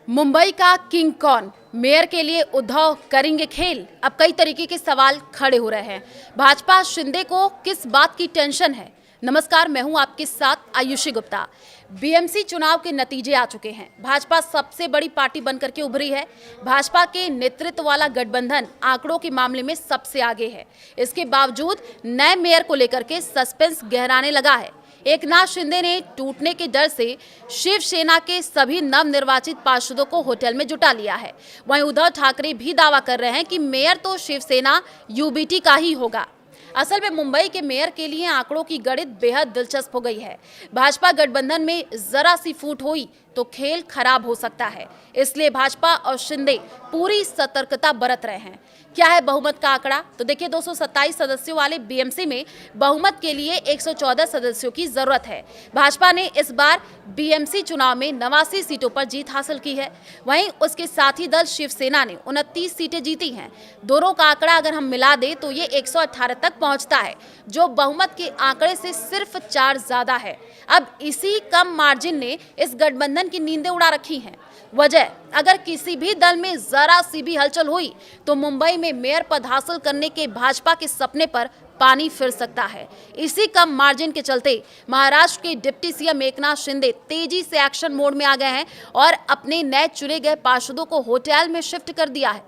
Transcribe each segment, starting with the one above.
मुंबई का किंग कौन? मेयर के लिए उद्धव करेंगे खेल? अब कई तरीके के सवाल खड़े हो रहे हैं। भाजपा शिंदे को किस बात की टेंशन है? नमस्कार, मैं हूं आपके साथ आयुषी गुप्ता। बीएमसी चुनाव के नतीजे आ चुके हैं। भाजपा सबसे बड़ी पार्टी बनकर के उभरी है। भाजपा के नेतृत्व वाला गठबंधन आंकड़ों के मामले में सबसे आगे है। इसके बावजूद नए मेयर को लेकर के सस्पेंस गहराने लगा है। एकनाथ शिंदे ने टूटने के डर से शिवसेना के सभी नवनिर्वाचित पार्षदों को होटल में जुटा लिया है। वहीं उद्धव ठाकरे भी दावा कर रहे हैं कि मेयर तो शिवसेना यूबीटी का ही होगा। असल में मुंबई के मेयर के लिए आंकड़ों की गणित बेहद दिलचस्प हो गई है। भाजपा गठबंधन में जरा सी फूट हुई तो खेल खराब हो सकता है। इसलिए भाजपा और शिंदे पूरी सतर्कता बरत रहे हैं। क्या है बहुमत का आंकड़ा? तो देखिए, 227 सदस्यों वाले बीएमसी में बहुमत के लिए 114 सदस्यों की जरूरत है। भाजपा ने इस बार बीएमसी चुनाव में 89 सीटों पर जीत हासिल की है। वहीं उसके साथी दल शिवसेना ने 29 सीटें जीती हैं। दोनों का आंकड़ा अगर हम मिला दें तो ये 118 तक पहुंचता है, जो बहुमत के आंकड़े से सिर्फ 4 ज्यादा है। अब इसी कम मार्जिन ने इस गठबंधन की नींदें उड़ा रखी हैं। वजह, अगर किसी भी दल में जरा सी भी हलचल हुई तो मुंबई में मेयर पद हासिल करने के भाजपा के सपने पर पानी फिर सकता है। इसी कम मार्जिन के चलते महाराष्ट्र के डिप्टी सीएम एकनाथ शिंदे तेजी से एक्शन मोड में आ गए हैं और अपने नए चुने गए पार्षदों को होटल में शिफ्ट कर दिया है।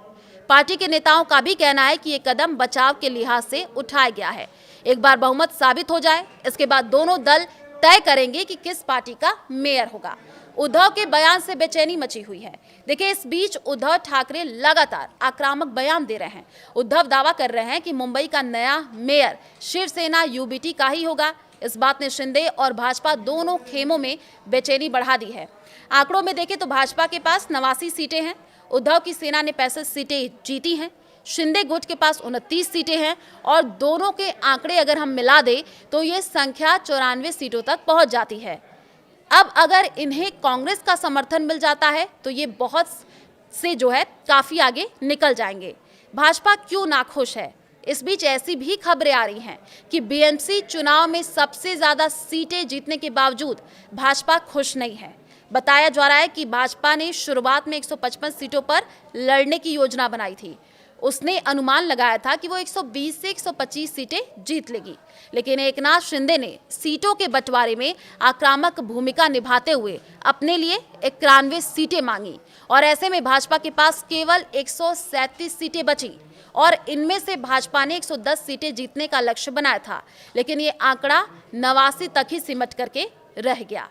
पार्टी के नेताओं का भी कहना है कि ये कदम बचाव के लिहाज से उठाया गया है। एक बार बहुमत साबित हो जाए, इसके बाद दोनों दल तय करेंगे कि किस पार्टी का मेयर होगा। उद्धव के बयान से बेचैनी मची हुई है। देखिए, इस बीच उद्धव ठाकरे लगातार आक्रामक बयान दे रहे हैं। उद्धव दावा कर रहे हैं कि मुंबई का नया मेयर शिवसेना यूबीटी का ही होगा। इस बात ने शिंदे और भाजपा दोनों खेमों में बेचैनी बढ़ा दी है। आंकड़ों में देखें तो भाजपा के पास 89 सीटें हैं, उद्धव की सेना ने 65 सीटें जीती हैं, शिंदे गुट के पास 29 सीटें हैं और दोनों के आंकड़े अगर हम मिला दें तो ये संख्या 94 सीटों तक पहुंच जाती है। अब अगर इन्हें कांग्रेस का समर्थन मिल जाता है तो ये बहुत से काफी आगे निकल जाएंगे। भाजपा क्यों नाखुश है? इस बीच ऐसी भी खबरें आ रही हैं कि बीएमसी चुनाव में सबसे ज्यादा सीटें जीतने के बावजूद भाजपा खुश नहीं है। बताया जा रहा है कि भाजपा ने शुरुआत में 155 सीटों पर लड़ने की योजना बनाई थी। उसने अनुमान लगाया था कि वो 120 से 125 सीटें जीत लेगी, लेकिन एकनाथ शिंदे ने सीटों के बंटवारे में आक्रामक भूमिका निभाते हुए अपने लिए 91 सीटें मांगी और ऐसे में भाजपा के पास केवल 137 सीटें बची और इनमें से भाजपा ने 110 सीटें जीतने का लक्ष्य बनाया था, लेकिन ये आंकड़ा 89 तक ही सिमट करके रह गया।